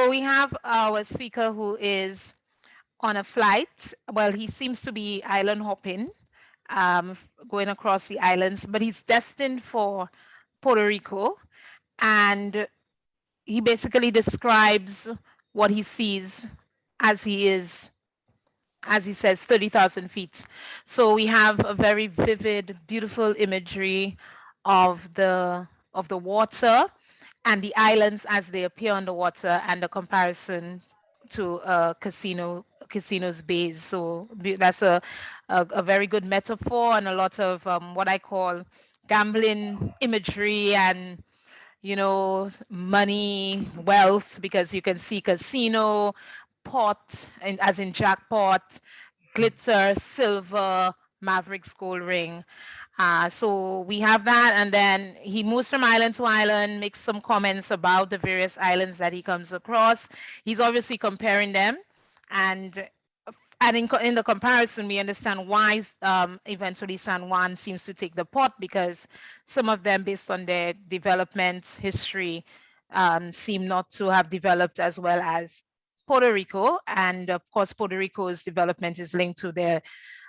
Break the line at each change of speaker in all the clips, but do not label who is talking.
So we have our speaker who is on a flight. Well, he seems to be island hopping, going across the islands, but he's destined for Puerto Rico. And he basically describes what he sees as he is, as he says, 30,000 feet. So we have a very vivid, beautiful imagery of the water and the islands as they appear on the water, and the comparison to casino's bays. So that's a very good metaphor, and a lot of what I call gambling imagery, and money, wealth, because you can see casino, pot, and as in jackpot, glitter, silver, Mavericks gold ring. So we have that, and then he moves from island to island, makes some comments about the various islands that he comes across. He's obviously comparing them, and in the comparison, we understand why eventually San Juan seems to take the pot, because some of them, based on their development history, seem not to have developed as well as Puerto Rico. And of course, Puerto Rico's development is linked to their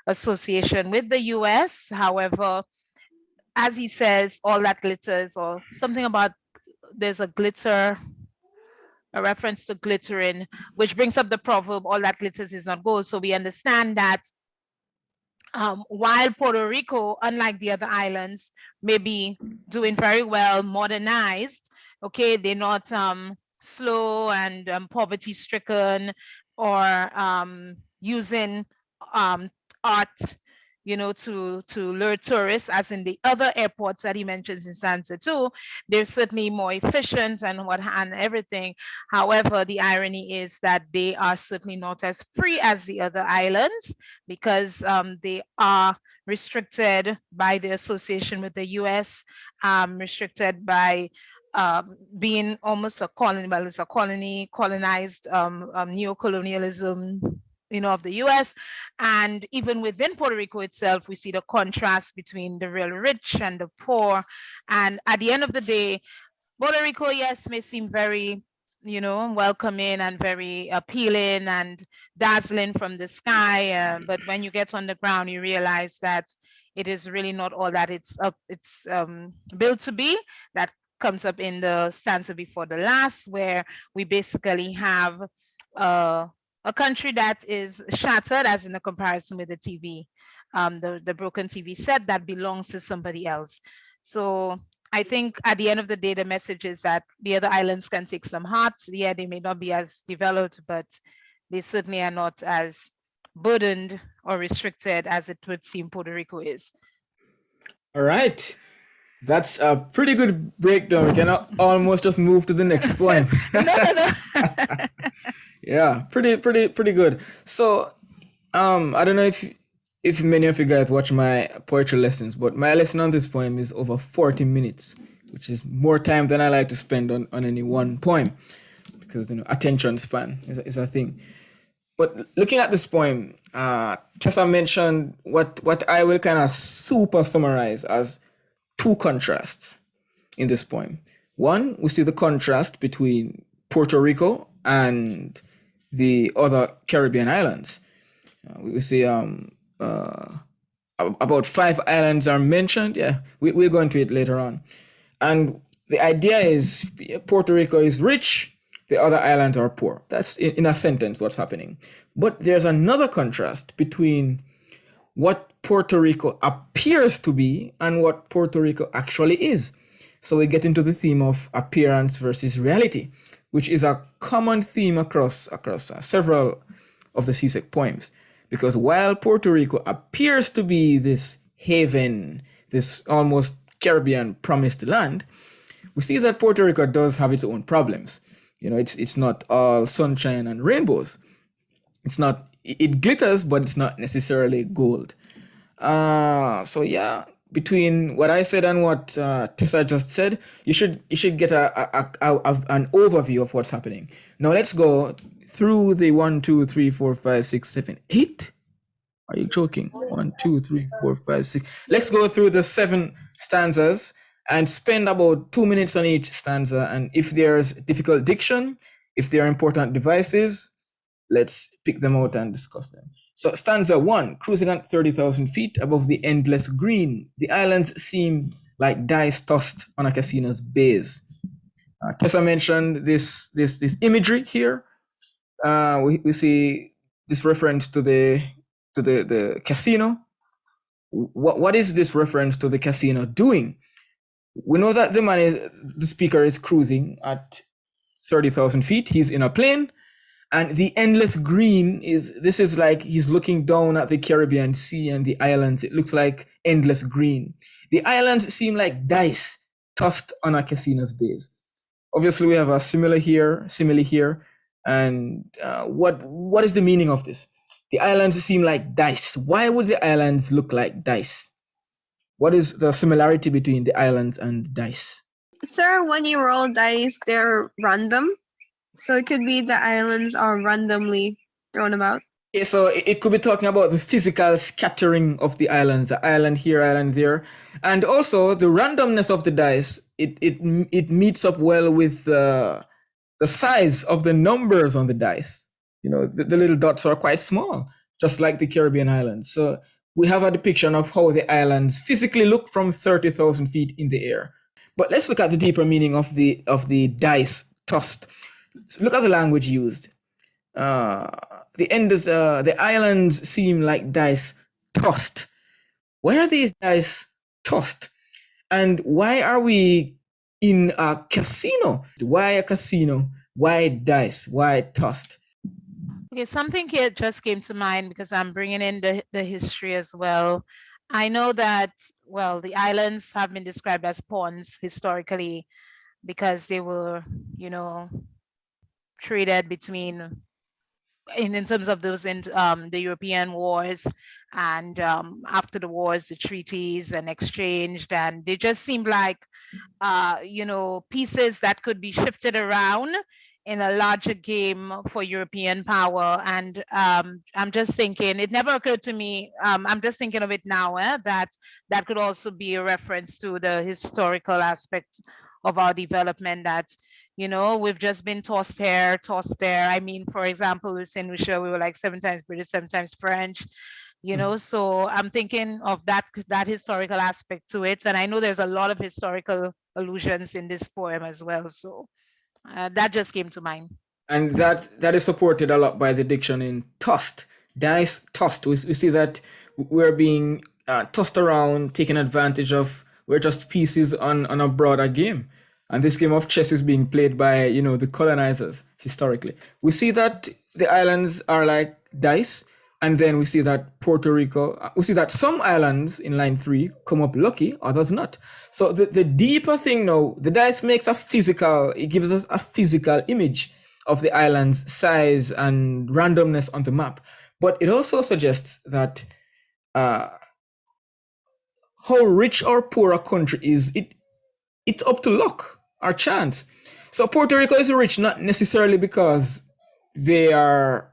association with the U.S. However, as he says, all that glitters, or something about there's a glitter, a reference to glittering, which brings up the proverb, all that glitters is not gold. So we understand that while Puerto Rico, unlike the other islands, may be doing very well, modernized, okay, they're not slow and poverty stricken, or using art, to lure tourists, as in the other airports that he mentions in Stanza too. They're certainly more efficient and everything. However, the irony is that they are certainly not as free as the other islands, because they are restricted by the association with the U.S., restricted by being almost a colony. Well, it's a colonized neocolonialism, of the U.S. And even within Puerto Rico itself, we see the contrast between the real rich and the poor. And at the end of the day, Puerto Rico, yes, may seem very, welcoming and very appealing and dazzling from the sky. But when you get on the ground, you realize that it is really not all that it's built to be. That comes up in the stanza before the last, where we basically have a country that is shattered, as in a comparison with the TV, the broken TV set that belongs to somebody else. So I think at the end of the day, the message is that the other islands can take some heart. Yeah, they may not be as developed, but they certainly are not as burdened or restricted as it would seem Puerto Rico is.
All right. That's a pretty good breakdown. We can almost just move to the next poem.
No.
Yeah, pretty good. So, I don't know if many of you guys watch my poetry lessons, but my lesson on this poem is over 40 minutes, which is more time than I like to spend on any one poem, because attention span is a thing. But looking at this poem, Tessa mentioned what I will kind of super summarize as two contrasts in this poem. One, we see the contrast between Puerto Rico and the other Caribbean islands. We see about 5 islands are mentioned. Yeah, we'll go into it later on. And the idea is Puerto Rico is rich, the other islands are poor. That's in a sentence what's happening. But there's another contrast between what Puerto Rico appears to be and what Puerto Rico actually is. So we get into the theme of appearance versus reality, which is a common theme across several of the Seasick poems. Because while Puerto Rico appears to be this haven, this almost Caribbean promised land, we see that Puerto Rico does have its own problems. It's not all sunshine and rainbows. It glitters, but it's not necessarily gold. So yeah, between what I said and what Tessa just said, you should get an overview of what's happening. Now let's go through the 1, 2, 3, 4, 5, 6, 7, 8. Are you joking? 1, 2, 3, 4, 5, 6. Let's go through the 7 stanzas and spend about 2 minutes on each stanza. And if there's difficult diction, If they are important devices, let's pick them out and discuss them. So, stanza 1, cruising at 30,000 feet above the endless green, the islands seem like dice tossed on a casino's base. Tessa mentioned this imagery here. We see this reference to the casino. What is this reference to the casino doing? We know that the speaker is cruising at 30,000 feet. He's in a plane, and the endless green is like he's looking down at the Caribbean Sea and the islands. It looks like endless green. The islands seem like dice tossed on a casino's base. Obviously, we have a simile here, and what is the meaning of this? The islands seem like dice. Why would the islands look like dice? What is the similarity between the islands and dice?
Sir, when you roll dice, they're random. So it could be the islands are randomly thrown about.
Okay, so it could be talking about the physical scattering of the islands, the island here, island there, and also the randomness of the dice. It meets up well with the size of the numbers on the dice. You know, the little dots are quite small, just like the Caribbean islands. So we have a depiction of how the islands physically look from 30,000 feet in the air. But let's look at the deeper meaning of the dice tossed. So look at the language used. The islands seem like dice tossed. Why are these dice tossed? And why are we in a casino? Why a casino? Why dice? Why tossed?
Okay, something here just came to mind because I'm bringing in the history as well. I know that, well, the islands have been described as pawns historically because they were, traded between in terms of those in the European wars, and after the wars, the treaties and exchanged, and they just seemed like pieces that could be shifted around in a larger game for European power. And I'm just thinking, it never occurred to me. I'm just thinking of it now, that could also be a reference to the historical aspect of our development, that we've just been tossed here, tossed there. I mean, for example, with Saint Lucia, we were like 7 times British, 7 times French. So I'm thinking of that historical aspect to it, and I know there's a lot of historical allusions in this poem as well, so that just came to mind.
And that is supported a lot by the diction in tossed, dice tossed. We see that we're being tossed around, taken advantage of. We're just pieces on a broader game. And this game of chess is being played by, the colonizers historically. We see that the islands are like dice. And then we see that Puerto Rico, we see that some islands in line 3 come up lucky, others not. So the deeper thing now, the dice makes it gives us a physical image of the island's size and randomness on the map. But it also suggests that how rich or poor a country is, it's up to luck. Our chance. So Puerto Rico is rich not necessarily because they are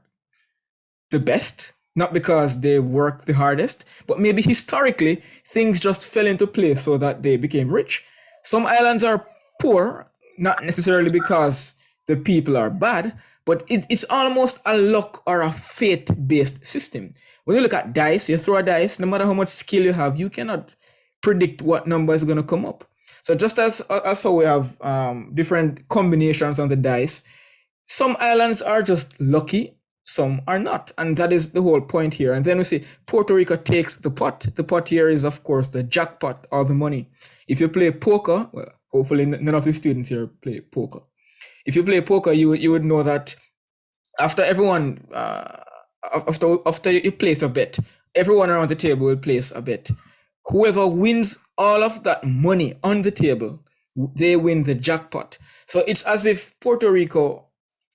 the best, not because they work the hardest, but maybe historically things just fell into place so that they became rich. Some islands are poor, not necessarily because the people are bad, but it's almost a luck or a fate-based system. When you look at dice, you throw a dice, no matter how much skill you have, you cannot predict what number is going to come up. So just as how we have different combinations on the dice, some islands are just lucky, some are not. And that is the whole point here. And then we see Puerto Rico takes the pot. The pot here is, of course, the jackpot, all the money. If you play poker, well, hopefully none of the students here play poker. If you play poker, you would know that after everyone, after you place a bet, everyone around the table will place a bet. Whoever wins all of that money on the table, they win the jackpot. So it's as if Puerto Rico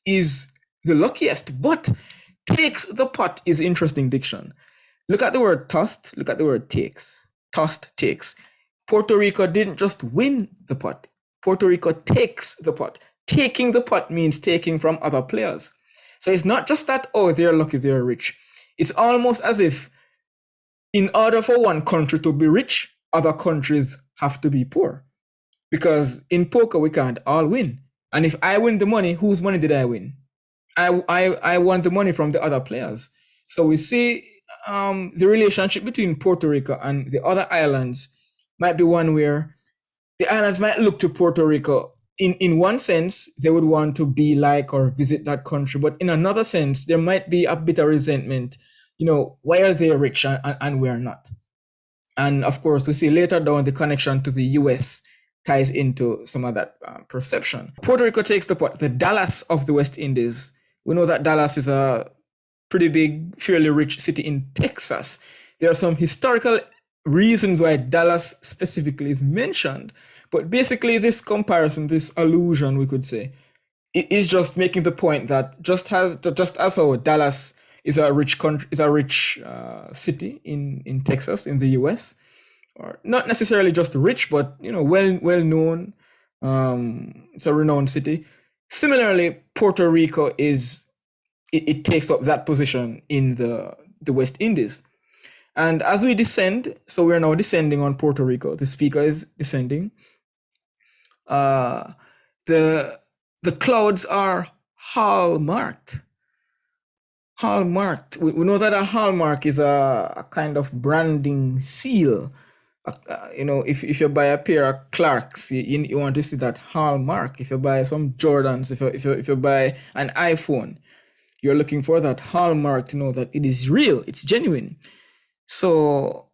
is the luckiest, but takes the pot is interesting diction. Look at the word tossed, look at the word takes. Tossed, takes. Puerto Rico didn't just win the pot. Puerto Rico takes the pot. Taking the pot means taking from other players. So it's not just that, they're lucky, they're rich. It's almost as if in order for one country to be rich, other countries have to be poor. Because in poker, we can't all win. And if I win the money, whose money did I win? I won the money from the other players. So we see the relationship between Puerto Rico and the other islands might be one where the islands might look to Puerto Rico. In one sense, they would want to be like or visit that country, but in another sense, there might be a bit of resentment. Why are they rich and we are not? And of course, we see later down the connection to the U.S. ties into some of that perception. Puerto Rico takes the Dallas of the West Indies. We know that Dallas is a pretty big, fairly rich city in Texas. There are some historical reasons why Dallas specifically is mentioned, but basically this comparison, this allusion, we could say, it is just making the point that just as how Dallas is a rich country, is a rich city in Texas, in the U.S., or not necessarily just rich, but well known. It's a renowned city. Similarly, Puerto Rico it takes up that position in the West Indies. And as we descend, so we're now descending on Puerto Rico. The speaker is descending. The clouds are hallmarked. Hallmarked. We know that a hallmark is a kind of branding seal. If you buy a pair of Clarks, you want to see that hallmark. If you buy some Jordans, if you buy an iPhone, you're looking for that hallmark to know that it is real, it's genuine. So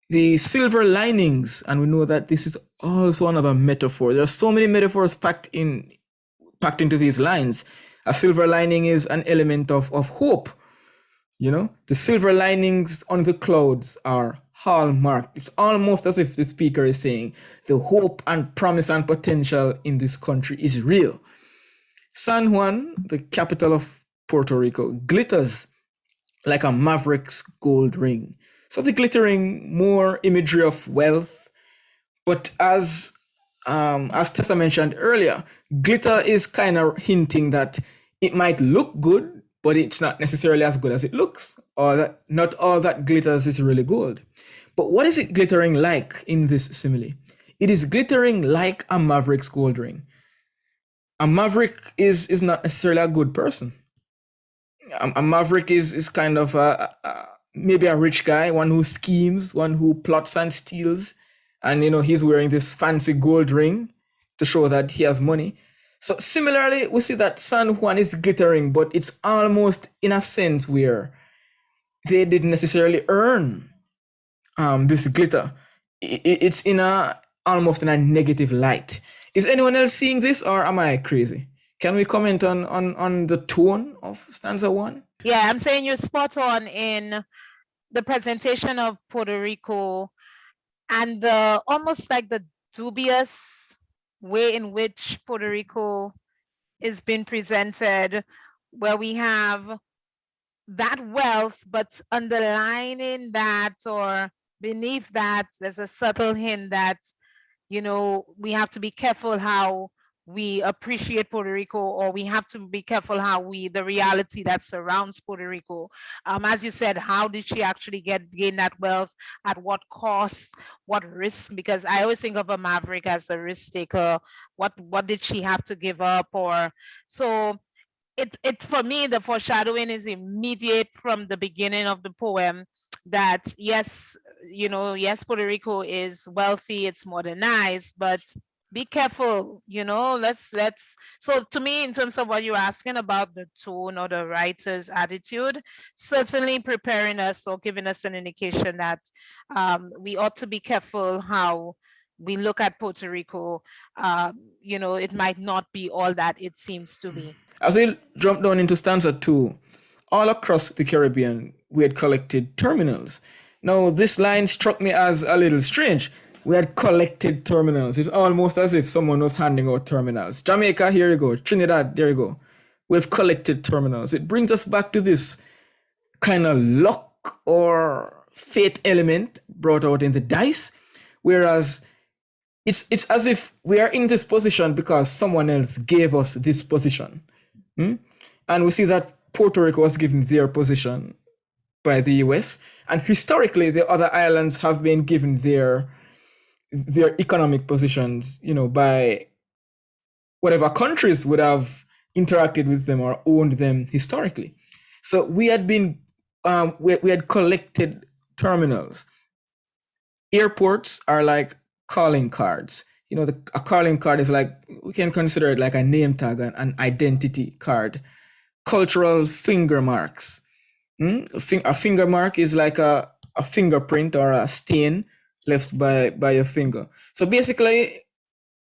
the silver linings, and we know that this is also another metaphor. There are so many metaphors packed into these lines. A silver lining is an element of hope. The silver linings on the clouds are hallmark. It's almost as if the speaker is saying the hope and promise and potential in this country is real. San Juan, the capital of Puerto Rico, glitters like a maverick's gold ring. So the glittering, more imagery of wealth. But as Tessa mentioned earlier, glitter is kind of hinting that it might look good, but it's not necessarily as good as it looks, or that not all that glitters is really gold. But what is it glittering like in this simile? It is glittering like a maverick's gold ring. A maverick is not necessarily a good person. A maverick is kind of maybe a rich guy, one who schemes, one who plots and steals, and he's wearing this fancy gold ring to show that he has money. So similarly, we see that San Juan is glittering, but it's almost in a sense where they didn't necessarily earn this glitter. It's almost in a negative light. Is anyone else seeing this, or am I crazy? Can we comment on the tone of stanza 1?
Yeah, I'm saying you're spot on in the presentation of Puerto Rico and almost like the dubious way in which Puerto Rico is being presented, where we have that wealth, but underlining that or beneath that, there's a subtle hint that, we have to be careful how we appreciate Puerto Rico, or we have to be careful how the reality that surrounds Puerto Rico. As you said, how did she actually gain that wealth? At what cost? What risk? Because I always think of a maverick as a risk taker. What did she have to give up? Or so it for me, the foreshadowing is immediate from the beginning of the poem, that yes, Puerto Rico is wealthy, it's modernized, but be careful, let's so to me, in terms of what you're asking about the tone or the writer's attitude, certainly preparing us or giving us an indication that we ought to be careful how we look at Puerto Rico. It might not be all that it seems to be.
As we jump down into stanza 2, all across the Caribbean, we had collected terminals. Now, this line struck me as a little strange. We had collected terminals. It's almost as if someone was handing out terminals. Jamaica, here you go. Trinidad, there you go. We've collected terminals. It brings us back to this kind of luck or fate element brought out in the dice, whereas it's as if we are in this position because someone else gave us this position. And we see that Puerto Rico was given their position by the US, and historically the other islands have been given their economic positions, by whatever countries would have interacted with them or owned them historically. So we had been we had collected terminals. Airports are like calling cards. You know, a calling card is like, we can consider it like a name tag, an identity card. Cultural finger marks. A finger mark is like a fingerprint or a stain left by your finger. So basically,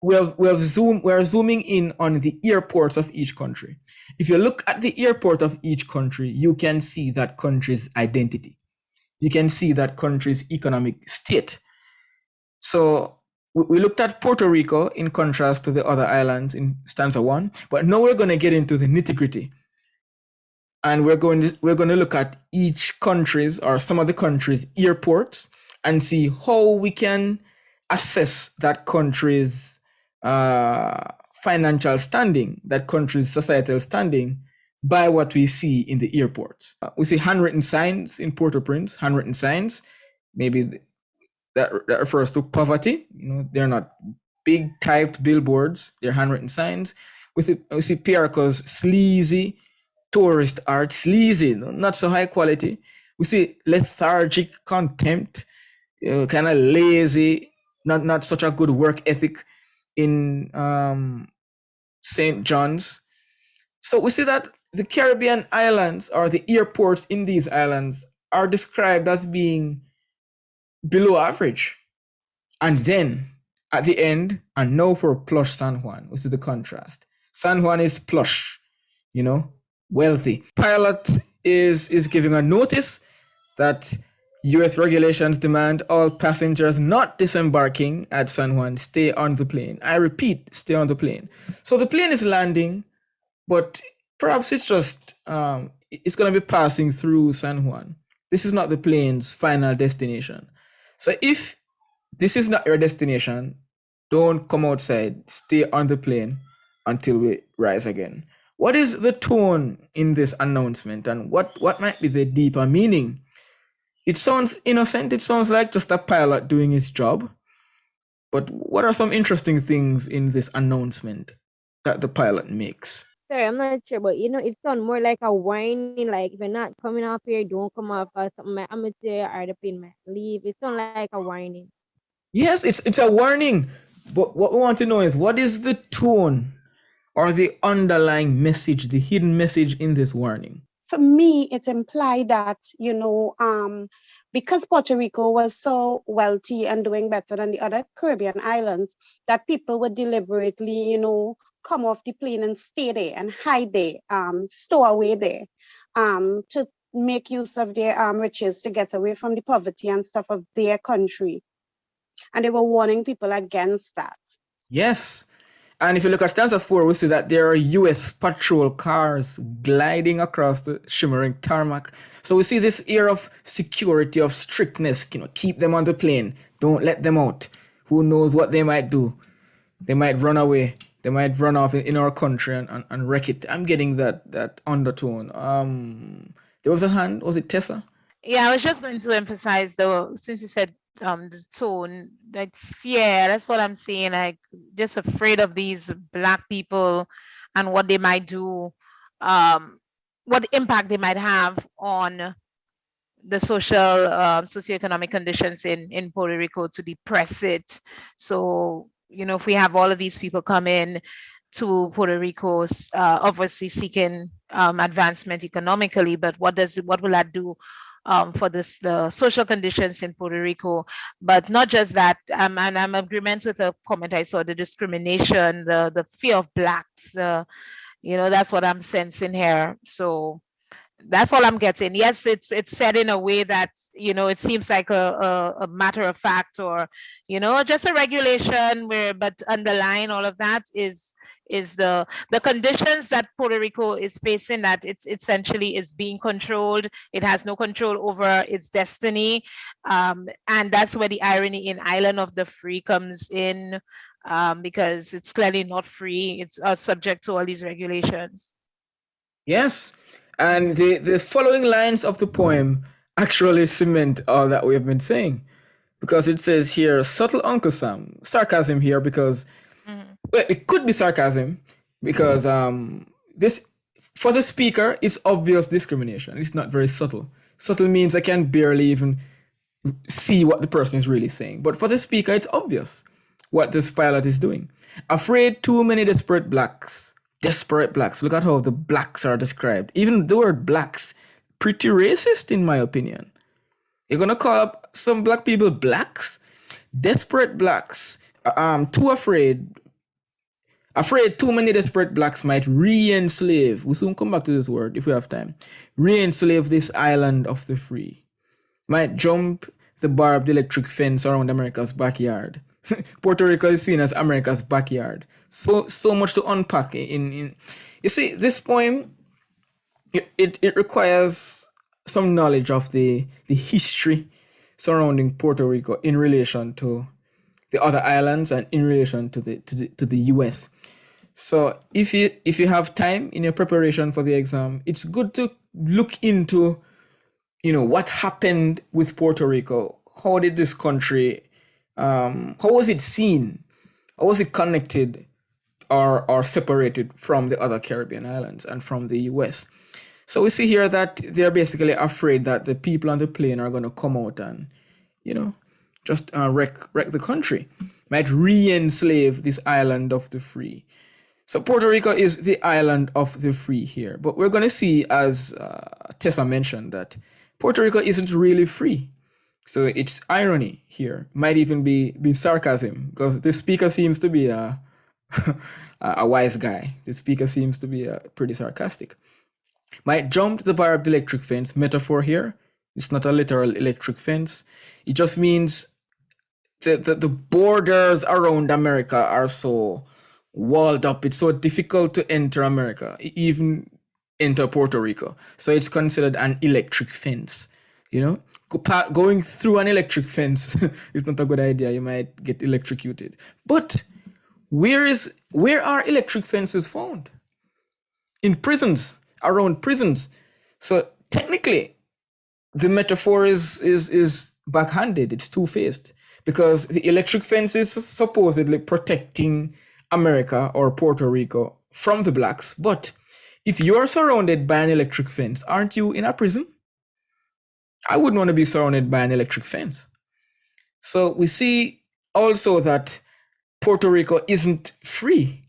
we're zooming in on the airports of each country. If you look at the airport of each country, you can see that country's identity. You can see that country's economic state. So we looked at Puerto Rico in contrast to the other islands in stanza 1, but now we're going to get into the nitty-gritty. And we're going to look at each country's or some of the country's airports and see how we can assess that country's financial standing, that country's societal standing, by what we see in the airports. We see handwritten signs in Port-au-Prince, handwritten signs. Maybe that refers to poverty. You know, they're not big typed billboards, they're handwritten signs. We see Piarco's sleazy tourist art, sleazy, not so high quality. We see lethargic contempt, kind of lazy, not such a good work ethic in St. John's. So we see that the Caribbean islands or the airports in these islands are described as being below average. And then at the end, and now for plush San Juan, which is the contrast. San Juan is plush, you know, wealthy. Pilot is giving a notice that U.S. regulations demand all passengers not disembarking at San Juan stay on the plane. I repeat, stay on the plane. So the plane is landing, but perhaps it's just it's going to be passing through San Juan. This is not the plane's final destination. So if this is not your destination, don't come outside. Stay on the plane until we rise again. What is the tone in this announcement, and what might be the deeper meaning? It sounds innocent. It sounds like just a pilot doing his job. But what are some interesting things in this announcement that the pilot makes?
Sorry, I'm not sure, but it sounds more like a warning, like if you're not coming off here, don't come off, or something might happen to you, or the plane might leave. It sounds like a warning.
Yes, it's a warning. But what we want to know is, what is the tone or the underlying message, the hidden message in this warning?
For me, it implied that, because Puerto Rico was so wealthy and doing better than the other Caribbean islands, that people would deliberately, come off the plane and stay there and hide there, store away there, to make use of their riches to get away from the poverty and stuff of their country. And they were warning people against that.
Yes. And if you look at stanza 4, we see that there are U.S. patrol cars gliding across the shimmering tarmac. So we see this air of security, of strictness, keep them on the plane. Don't let them out. Who knows what they might do? They might run away. They might run off in our country and wreck it. I'm getting that undertone. There was a hand. Was it Tessa?
Yeah, I was just going to emphasize, though, since you said the tone, like fear, that's what I'm saying, like just afraid of these Black people and what they might do, what impact they might have on the socioeconomic conditions in Puerto Rico to depress it. So, if we have all of these people come in to Puerto Rico, obviously seeking advancement economically, but what will that do for the social conditions in Puerto Rico? But not just that, and I'm in agreement with a comment I saw, the discrimination, the fear of Blacks, that's what I'm sensing here. So that's all I'm getting. Yes, it's said in a way that, it seems like a matter of fact, or, just a regulation but underlying all of that is the conditions that Puerto Rico is facing, that it's essentially is being controlled. It has no control over its destiny. And that's where the irony in Island of the Free comes in, because it's clearly not free. It's subject to all these regulations.
Yes. And the following lines of the poem actually cement all that we have been saying. Because it says here, subtle Uncle Sam, sarcasm here, because Well, it could be sarcasm because this for the speaker it's obvious discrimination. It's not very subtle. Subtle means I can barely even see what the person is really saying. But for the speaker, it's obvious what this pilot is doing. Afraid too many desperate blacks. Desperate blacks. Look at how the blacks are described. Even the word blacks, pretty racist in my opinion. You're gonna call up some black people blacks? Desperate blacks. Too afraid. Afraid too many desperate blacks might re-enslave. We'll soon come back to this word if we have time. Re-enslave this island of the free. Might jump the barbed electric fence around America's backyard. Puerto Rico is seen as America's backyard. So much to unpack in you see, this poem it requires some knowledge of the history surrounding Puerto Rico in relation to the other islands and in relation to the US. So if you have time in your preparation for the exam, it's good to look into what happened with Puerto Rico. How did this country how was it seen? How was it connected or separated from the other Caribbean islands and from the US? So we see here that they're basically afraid that the people on the plane are going to come out and, just wreck the country, might re-enslave this island of the free. So Puerto Rico is the island of the free here. But we're going to see, as Tessa mentioned, that Puerto Rico isn't really free. So it's irony here. Might even be sarcasm, because the speaker seems to be a wise guy. The speaker seems to be pretty sarcastic. Might jump the barbed electric fence metaphor here. It's not a literal electric fence. It just means the borders around America are so walled up. It's so difficult to enter America, even enter Puerto Rico. So it's considered an electric fence. Going through an electric fence is not a good idea. You might get electrocuted. But where are electric fences found? In prisons, around prisons. So technically, the metaphor is backhanded. It's two-faced, because the electric fence is supposedly protecting America or Puerto Rico from the blacks. But if you're surrounded by an electric fence, aren't you in a prison? I wouldn't want to be surrounded by an electric fence. So we see also that Puerto Rico isn't free.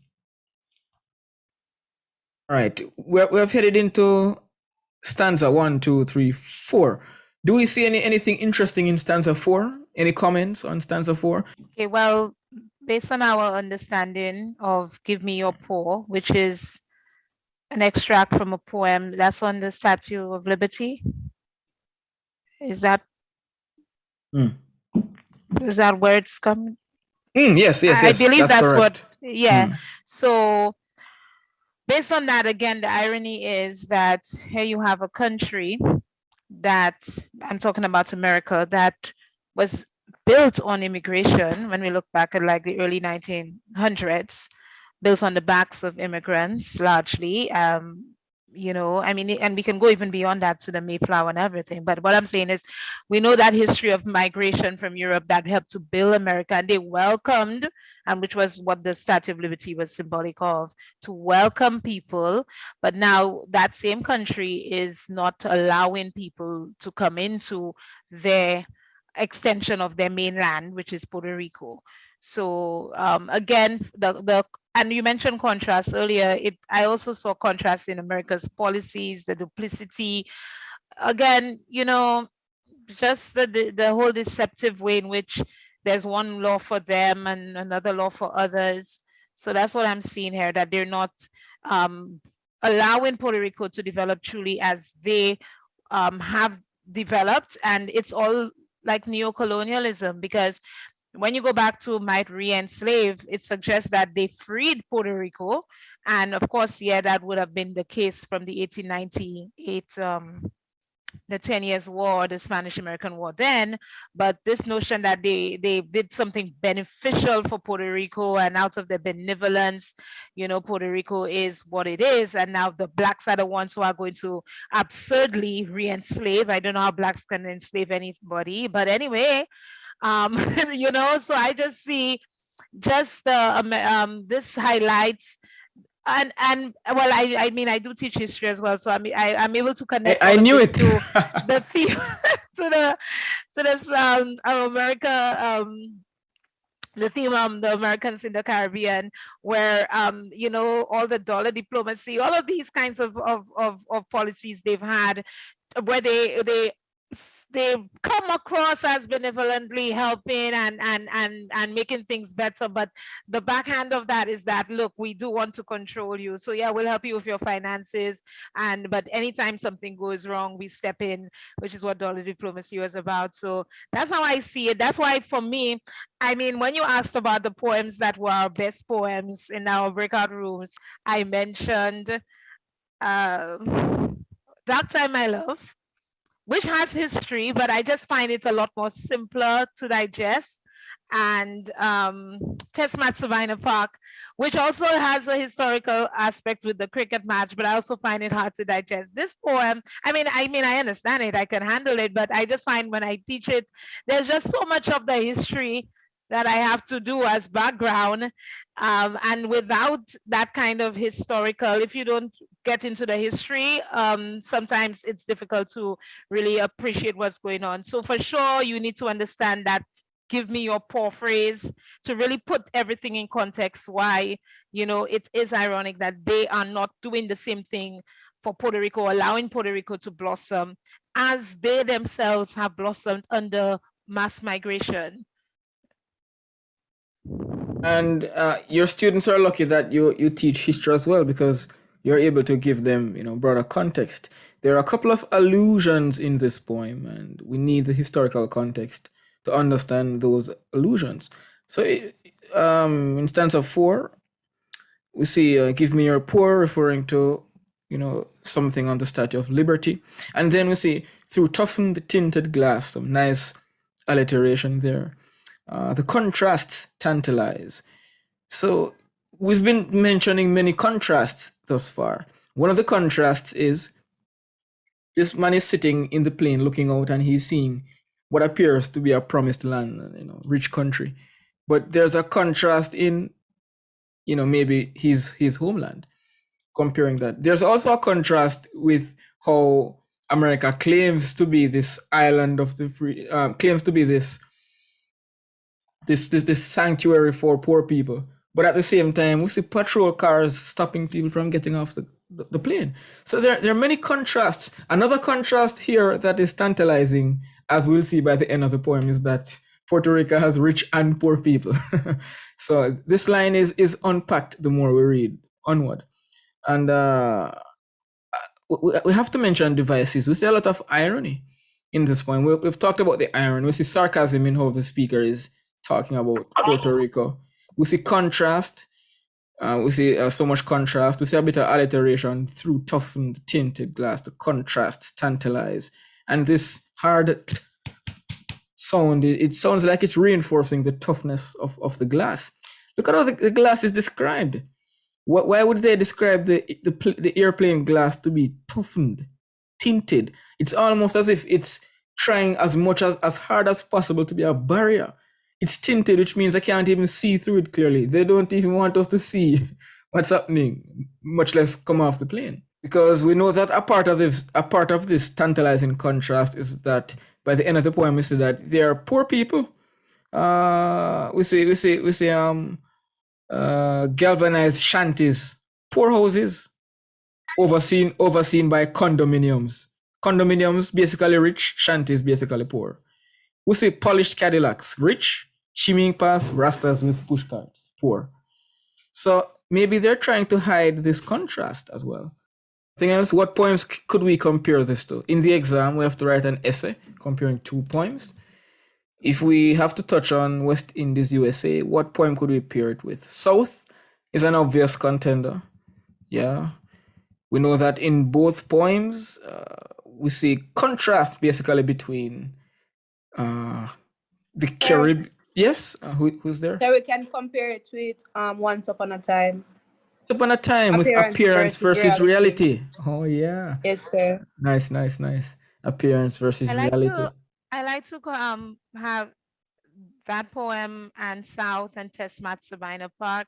All right, we have headed into stanza 1, 2, 3, 4. Do we see anything interesting in stanza 4? Any comments on stanza 4?
Okay, well, based on our understanding of Give Me Your Paw, which is an extract from a poem that's on the Statue of Liberty. Is that where it's coming?
Yes.
I believe that's
correct.
So based on that, again, the irony is that here you have a country that, I'm talking about America, that was built on immigration. When we look back at like the early 1900s, built on the backs of immigrants largely. And we can go even beyond that to the Mayflower and everything. But what I'm saying is, we know that history of migration from Europe that helped to build America, and they welcomed, and which was what the Statue of Liberty was symbolic of, to welcome people. But now that same country is not allowing people to come into their extension of their mainland, which is Puerto Rico. So again, and you mentioned contrast earlier. I also saw contrast in America's policies, the duplicity. Again, just the whole deceptive way in which there's one law for them and another law for others. So that's what I'm seeing here, that they're not allowing Puerto Rico to develop truly as they have developed. And it's all like neocolonialism, because when you go back to might re-enslave, it suggests that they freed Puerto Rico. And of course, that would have been the case from the 1898, the 10 Years War, the Spanish-American War then. But this notion that they did something beneficial for Puerto Rico, and out of their benevolence, Puerto Rico is what it is. And now the blacks are the ones who are going to absurdly re-enslave. I don't know how blacks can enslave anybody, but anyway, so I just see just this highlights. And well, I mean, I do teach history as well, so I'm able to connect
I
all of
knew
this
it.
to the theme to the to this America, the theme, the Americans in the Caribbean, where all the dollar diplomacy, all of these kinds of policies they've had, where they come across as benevolently helping and making things better, but the backhand of that is that, look, we do want to control you, so yeah, we'll help you with your finances, but anytime something goes wrong, we step in, which is what dollar diplomacy was about. So that's how I see it. That's why, for me, I mean, when you asked about the poems that were our best poems in our breakout rooms, I mentioned Dark Time I Love, which has history, but I just find it's a lot more simpler to digest. And Test Match Savannah Park, which also has a historical aspect with the cricket match, but I also find it hard to digest. This poem, I understand it, I can handle it, but I just find when I teach it, there's just so much of the history that I have to do as background. And without that kind of historical, if you don't get into the history, sometimes it's difficult to really appreciate what's going on. So for sure, you need to understand that. Give me your poor phrase to really put everything in context. Why, it is ironic that they are not doing the same thing for Puerto Rico, allowing Puerto Rico to blossom as they themselves have blossomed under mass migration.
And your students are lucky that you teach history as well, because you're able to give them broader context. There are a couple of allusions in this poem, and we need the historical context to understand those allusions. So in stanza 4, we see give me your poor, referring to something on the Statue of Liberty. And then we see through toughened tinted glass, some nice alliteration there. The contrasts tantalize. So we've been mentioning many contrasts thus far. One of the contrasts is this man is sitting in the plane looking out, and he's seeing what appears to be a promised land, rich country. But there's a contrast in, maybe his homeland, comparing that. There's also a contrast with how America claims to be this island of the free, claims to be this sanctuary for poor people, but at the same time we see patrol cars stopping people from getting off the plane. So there are many contrasts. Another contrast here that is tantalizing, as we'll see by the end of the poem, is that Puerto Rico has rich and poor people. So this line is unpacked the more we read onward. And we have to mention devices. We see a lot of irony in this poem. We've talked about the irony. We see sarcasm in how the speaker is talking about Puerto Rico. We see contrast. We see so much contrast. We see a bit of alliteration through toughened tinted glass. The contrasts tantalize. And this hard sound, it sounds like it's reinforcing the toughness of the glass. Look at how the glass is described. Why would they describe the airplane glass to be toughened, tinted? It's almost as if it's trying as much as hard as possible to be a barrier. It's tinted, which means I can't even see through it clearly. They don't even want us to see what's happening, much less come off the plane. Because we know that a part of this tantalizing contrast is that by the end of the poem, we see that there are poor people. We see galvanized shanties, poor houses, overseen by condominiums. Condominiums basically rich, shanties basically poor. We see polished Cadillacs, rich, shimmying past rastas with push carts, poor. So maybe they're trying to hide this contrast as well. Anything else? What poems could we compare this to? In the exam, we have to write an essay comparing two poems. If we have to touch on West Indies, USA, what poem could we pair it with? South is an obvious contender. Yeah. We know that in both poems, we see contrast basically between the Caribbean. Yes? Who's there?
So we can compare it with Once Upon a Time.
Once Upon a Time with appearance versus reality. Oh, yeah.
Yes, sir.
Nice. Appearance versus reality.
I like to have that poem and South and Tesmat Sabina Park.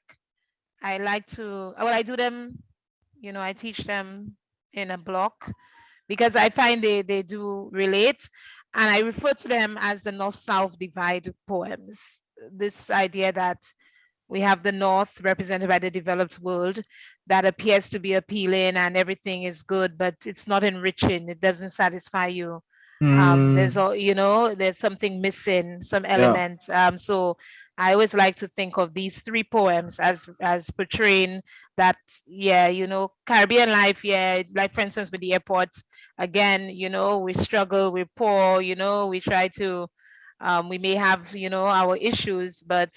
I like to, well, I do them, I teach them in a block because I find they do relate. And I refer to them as the North South divide poems. This idea that we have the North represented by the developed world that appears to be appealing and everything is good, but it's not enriching. It doesn't satisfy you. There's
Mm,
all, there's something missing, some
yeah.
element. So I always like to think of these three poems as portraying that, yeah, Caribbean life, yeah, like for instance with the airports, again, we struggle, we're poor, we try to, we may have, our issues, but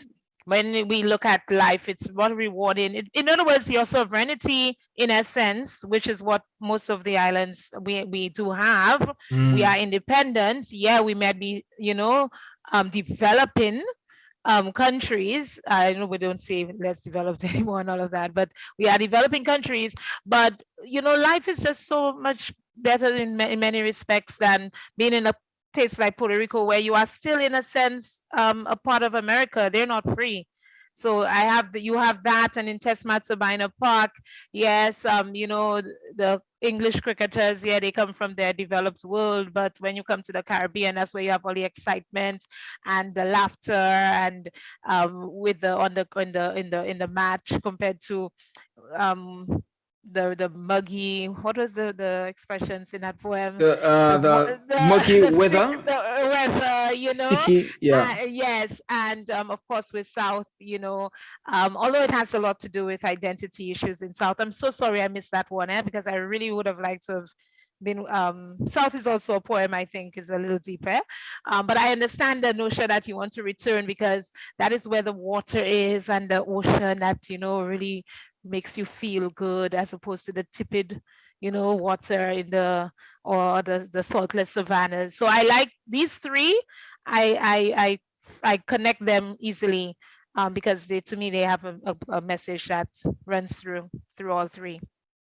when we look at life, it's more rewarding. In other words, your sovereignty, in a sense, which is what most of the islands we do have. We are
Mm,
independent. Yeah, we might be, developing countries. I know we don't say less developed anymore and all of that, but we are developing countries. But life is just so much better in many respects than being in a place like Puerto Rico, where you are still, in a sense, a part of America. They're not free. So you have that, and in Tesmat Sabina Park, yes, the English cricketers, yeah, they come from their developed world, but when you come to the Caribbean, that's where you have all the excitement and the laughter and with the on the in the match compared to um the muggy, what was the expressions in that poem,
the muggy
the
weather,
weather,
sticky. Yeah.
yes, and of course with South, although it has a lot to do with identity issues in South. I'm so sorry I missed that one, because I really would have liked to have been. South is also a poem I think is a little deeper, but I understand the notion that you want to return because that is where the water is and the ocean that really makes you feel good, as opposed to the tepid water in the or the saltless savannas. So I like these three. I connect them easily, because to me they have a message that runs through all three.